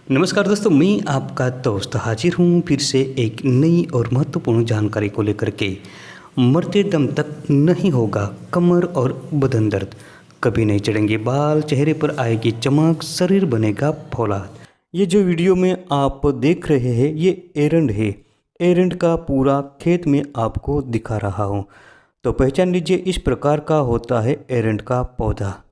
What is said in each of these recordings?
नमस्कार दोस्तों, मैं आपका दोस्त हाजिर हूँ फिर से एक नई और महत्वपूर्ण जानकारी को लेकर के। मरते दम तक नहीं होगा कमर और बदन दर्द, कभी नहीं चढ़ेंगे बाल, चेहरे पर आएगी चमक, शरीर बनेगा फौलाद। ये जो वीडियो में आप देख रहे हैं ये एरंड है। एरंड का पूरा खेत में आपको दिखा रहा हूँ, तो पहचान लीजिए इस प्रकार का होता है एरंड का पौधा।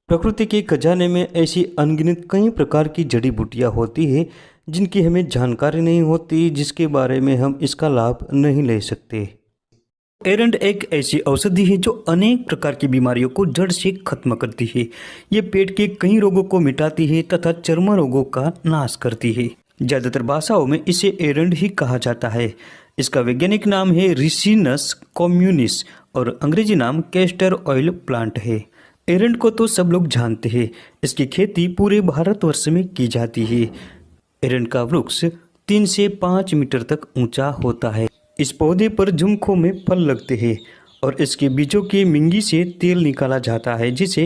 प्रकृति के खजाने में ऐसी अनगिनत कई प्रकार की जड़ी बूटियाँ होती हैं जिनकी हमें जानकारी नहीं होती, जिसके बारे में हम इसका लाभ नहीं ले सकते। एरंड एक ऐसी औषधि है जो अनेक प्रकार की बीमारियों को जड़ से खत्म करती है। ये पेट के कई रोगों को मिटाती है तथा चर्म रोगों का नाश करती है। ज़्यादातर भाषाओं में इसे एरंड ही कहा जाता है। इसका वैज्ञानिक नाम है रिसिनस कम्युनिस और अंग्रेजी नाम कैस्टर ऑयल प्लांट है। एरंड को तो सब लोग जानते हैं, इसकी खेती पूरे भारतवर्ष में की जाती है। एरंड का वृक्ष 3 से 5 मीटर तक ऊंचा होता है। इस पौधे पर झुमकों में फल लगते हैं और इसके बीजों की मिंगी से तेल निकाला जाता है जिसे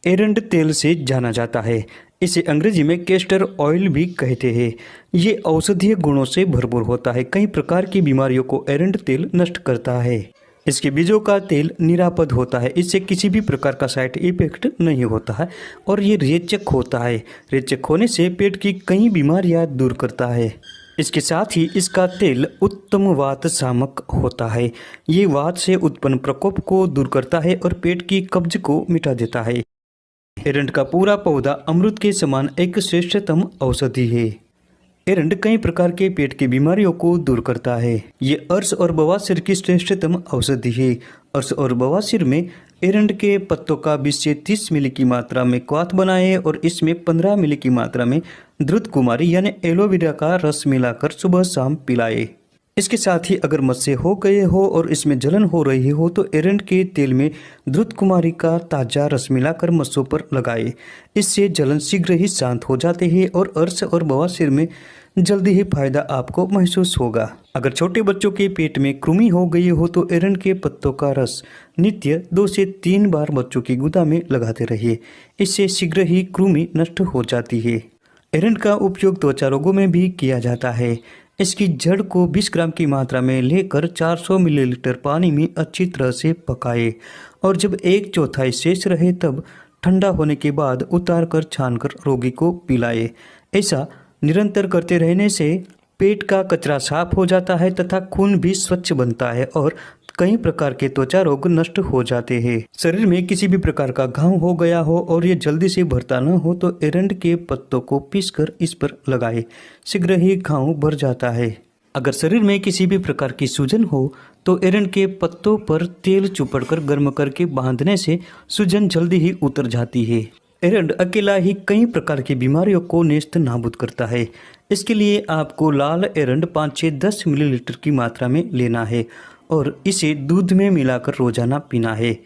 एरंड तेल से जाना जाता है। इसे अंग्रेजी में कैस्टर ऑयल भी कहते हैं। ये औषधीय गुणों से भरपूर होता है। कई प्रकार की बीमारियों को एरंड तेल नष्ट करता है। इसके बीजों का तेल निरापद होता है, इससे किसी भी प्रकार का साइड इफेक्ट नहीं होता है और ये रेचक होता है। रेचक होने से पेट की कई बीमारियां दूर करता है। इसके साथ ही इसका तेल उत्तम वात शामक होता है। ये वात से उत्पन्न प्रकोप को दूर करता है और पेट की कब्ज को मिटा देता है। एरंड का पूरा पौधा अमृत के समान एक श्रेष्ठतम औषधि है। एरंड कई प्रकार के पेट की बीमारियों को दूर करता है। ये अर्श और बवासीर की श्रेष्ठतम औषधि है। अर्श और बवासीर में एरंड के पत्तों का 20 से 30 मिली की मात्रा में क्वाथ बनाएं और इसमें 15 मिली की मात्रा में द्रुत कुमारी यानी एलोवेरा का रस मिलाकर सुबह शाम पिलाएं। इसके साथ ही अगर मस्से हो गए हो और इसमें जलन हो रही हो तो एरंड के तेल में द्रुत कुमारी का ताज़ा रस मिलाकर मस्सों पर लगाए। इससे जलन शीघ्र ही शांत हो जाते हैं और अर्श और बवासीर में जल्दी ही फायदा आपको महसूस होगा। अगर छोटे बच्चों के पेट में कृमि हो गई हो तो एरंड के पत्तों का रस नित्य 2 से 3 बार बच्चों की गुदा में लगाते रहिए। इससे शीघ्र ही कृमि नष्ट हो जाती है। एरंड का उपयोग त्वचा रोगों में भी किया जाता है। इसकी जड़ को 20 ग्राम की मात्रा में लेकर 400 मिलीलीटर पानी में अच्छी तरह से पकाए और जब 1/4 शेष रहे तब ठंडा होने के बाद उतार कर छानकर रोगी को पिलाए। ऐसा निरंतर करते रहने से पेट का कचरा साफ हो जाता है तथा खून भी स्वच्छ बनता है और कई प्रकार के त्वचा रोग नष्ट हो जाते हैं। शरीर में किसी भी प्रकार का घाव हो गया हो और ये जल्दी से भरता न हो तो एरंड के पत्तों को पीसकर इस पर लगाए, शीघ्र ही घाव भर जाता है। अगर शरीर में किसी भी प्रकार की सूजन हो तो एरंड के पत्तों पर तेल चुपड़कर गर्म करके बांधने से सूजन जल्दी ही उतर जाती है। एरंड अकेला ही कई प्रकार की बीमारियों को नेस्त नाबूद करता है। इसके लिए आपको लाल एरंड 5 से 10 मिलीलीटर की मात्रा में लेना है और इसे दूध में मिलाकर रोजाना पीना है।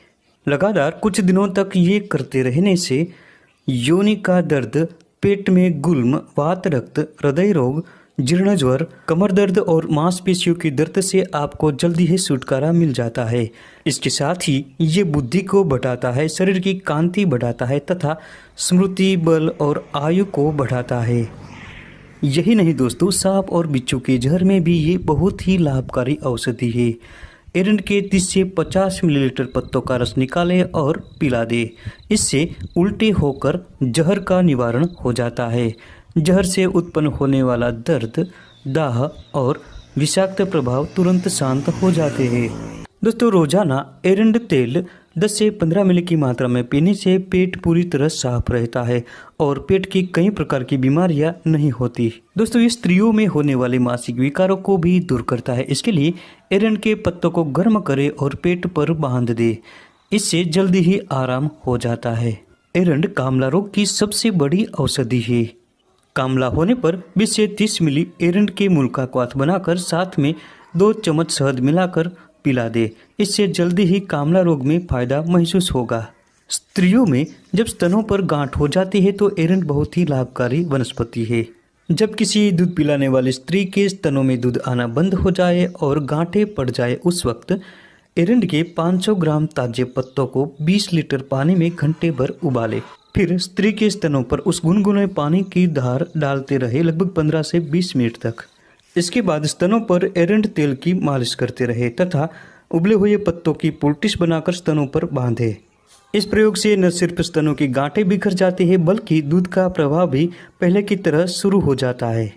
लगातार कुछ दिनों तक ये करते रहने से योनि का दर्द, पेट में गुल्म, वात रक्त, हृदय रोग, जीर्ण ज्वर, कमर दर्द और मांसपेशियों की दर्द से आपको जल्दी ही छुटकारा मिल जाता है। इसके साथ ही ये बुद्धि को बढ़ाता है, शरीर की कांति बढ़ाता है तथा स्मृति, बल और आयु को बढ़ाता है। यही नहीं दोस्तों, सांप और बिच्छू के जहर में भी ये बहुत ही लाभकारी औषधि है। एरंड के 30 से 50 मिलीलीटर पत्तों का रस निकालें और पिला दे। इससे उल्टे होकर जहर का निवारण हो जाता है। जहर से उत्पन्न होने वाला दर्द, दाह और विषाक्त प्रभाव तुरंत शांत हो जाते हैं। दोस्तों, रोजाना एरंड तेल 10 से 15 मिली की मात्रा में पीने से पेट पूरी तरह साफ रहता है और पेट की कई प्रकार की बीमारियां नहीं होती। दोस्तों, ये स्त्रियों में होने वाले मासिक विकारों को भी दूर करता है। इसके लिए एरंड के पत्तों को गर्म करे और पेट पर बांध दे, इससे जल्दी ही आराम हो जाता है। एरंड कामला रोग की सबसे बड़ी औषधि है। कामला होने पर 20 से 30 मिली एरंड के मूल का क्वाथ बनाकर साथ में 2 चम्मच शहद मिलाकर पिला दे। इससे जल्दी ही कामला रोग में फायदा महसूस होगा। स्त्रियों में जब स्तनों पर गांठ हो जाती है तो एरंड बहुत ही लाभकारी वनस्पति है। जब किसी दूध पिलाने वाली स्त्री के स्तनों में दूध आना बंद हो जाए और गांठें पड़ जाए उस वक्त एरंड के 500 ग्राम ताजे पत्तों को 20 लीटर पानी में घंटे भर उबाले। फिर स्त्री के स्तनों पर उस गुनगुने पानी की धार डालते रहे लगभग 15 से 20 मिनट तक। इसके बाद स्तनों पर एरंड तेल की मालिश करते रहे तथा उबले हुए पत्तों की पोल्टिस बनाकर स्तनों पर बांधे। इस प्रयोग से न सिर्फ स्तनों की गांठें बिखर जाती हैं बल्कि दूध का प्रवाह भी पहले की तरह शुरू हो जाता है।